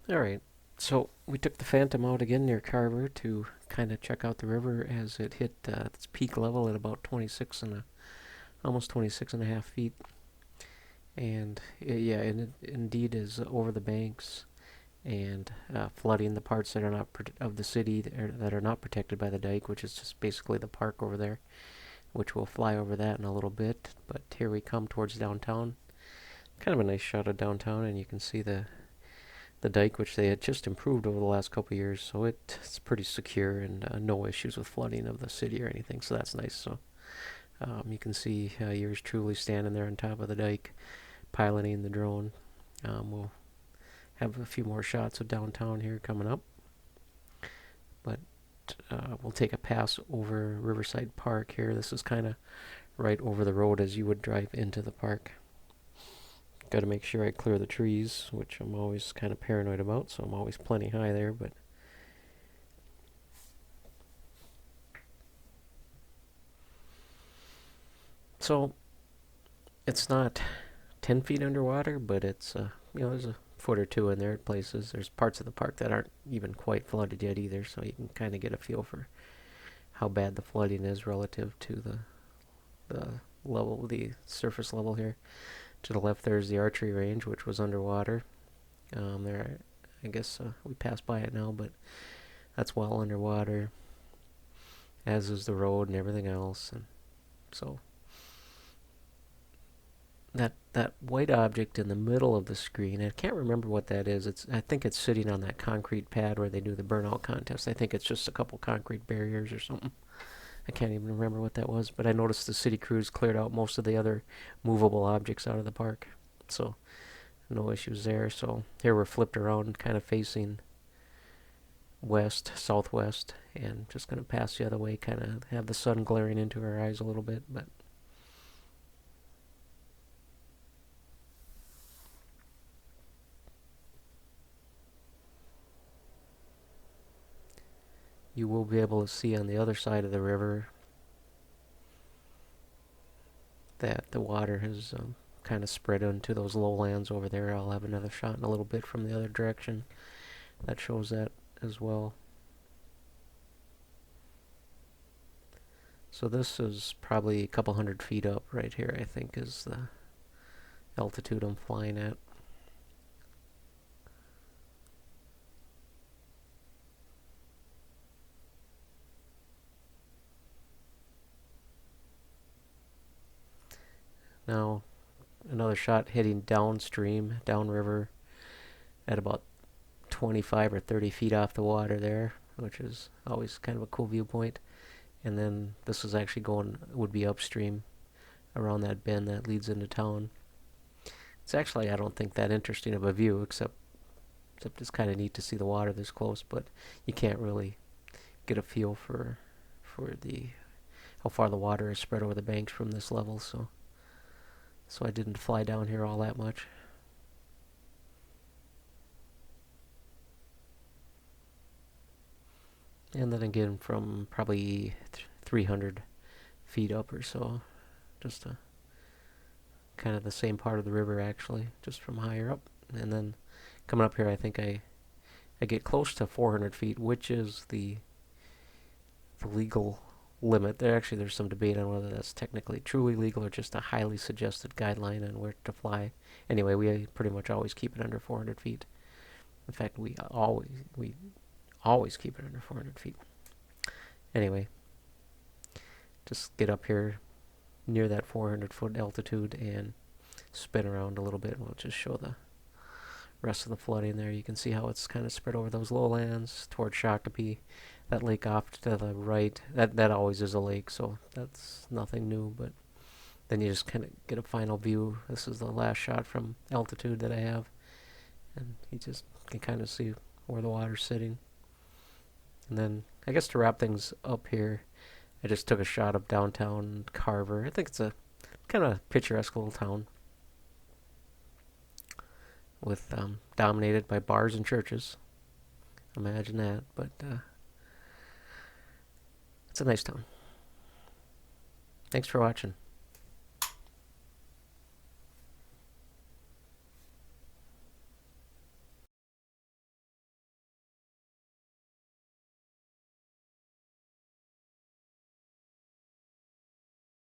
Alright, so we took the Phantom out again near Carver to kind of check out the river as it hit its peak level at about 26 and almost 26 and a half feet. And yeah, and it indeed is over the banks and flooding the parts that are not of the city that are not protected by the dike, which is just basically the park over there, which we'll fly over that in a little bit. But here we come towards downtown. Kind of a nice shot of downtown, and you can see the dike, which they had just improved over the last couple of years, so it's pretty secure and no issues with flooding of the city or anything. So that's nice. So you can see yours truly standing there on top of the dike, piloting the drone. We'll have a few more shots of downtown here coming up, but we'll take a pass over Riverside Park here. This is kind of right over the road as you would drive into the park. Got to make sure I clear the trees, which I'm always kind of paranoid about, so I'm always plenty high there, but so it's not 10 feet underwater, but it's there's a foot or two in there at places. There's parts of the park that aren't even quite flooded yet either, so you can kind of get a feel for how bad the flooding is relative to the level, the surface level here. To the left, there's the archery range, which was underwater. There, I guess we passed by it now, but that's well underwater, as is the road and everything else. And so that white object in the middle of the screen, I can't remember what that is. I think it's sitting on that concrete pad where they do the burnout contest. I think it's just a couple concrete barriers or something. I can't even remember what that was, but I noticed the city crews cleared out most of the other movable objects out of the park. So no issues there. So here we're flipped around, kind of facing west, southwest, and just going to pass the other way, kind of have the sun glaring into our eyes a little bit, but you will be able to see on the other side of the river that the water has kind of spread into those lowlands over there. I'll have another shot in a little bit from the other direction that shows that as well. So this is probably a couple hundred feet up right here, I think, is the altitude I'm flying at. Now, another shot heading downstream, downriver, at about 25 or 30 feet off the water there, which is always kind of a cool viewpoint. And then this is actually would be upstream around that bend that leads into town. It's actually, I don't think, that interesting of a view, except it's kind of neat to see the water this close, but you can't really get a feel for the how far the water is spread over the banks from this level, so I didn't fly down here all that much. And then again from probably 300 feet up or so, just kind of the same part of the river actually, just from higher up. And then coming up here, I think I get close to 400 feet, which is the legal limit. There's some debate on whether that's technically truly legal or just a highly suggested guideline on where to fly. Anyway, we pretty much always keep it under 400 feet. In fact, we always keep it under 400 feet. Anyway, just get up here near that 400-foot altitude and spin around a little bit. We'll just show the rest of the flooding there. You can see how it's kind of spread over those lowlands toward Shakopee. That lake off to the right, that always is a lake, so that's nothing new, but then you just kind of get a final view. This is the last shot from altitude that I have, and you just can kind of see where the water's sitting. And then, I guess to wrap things up here, I just took a shot of downtown Carver. I think it's a kind of picturesque little town with dominated by bars and churches. Imagine that, but it's a nice town. Thanks for watching.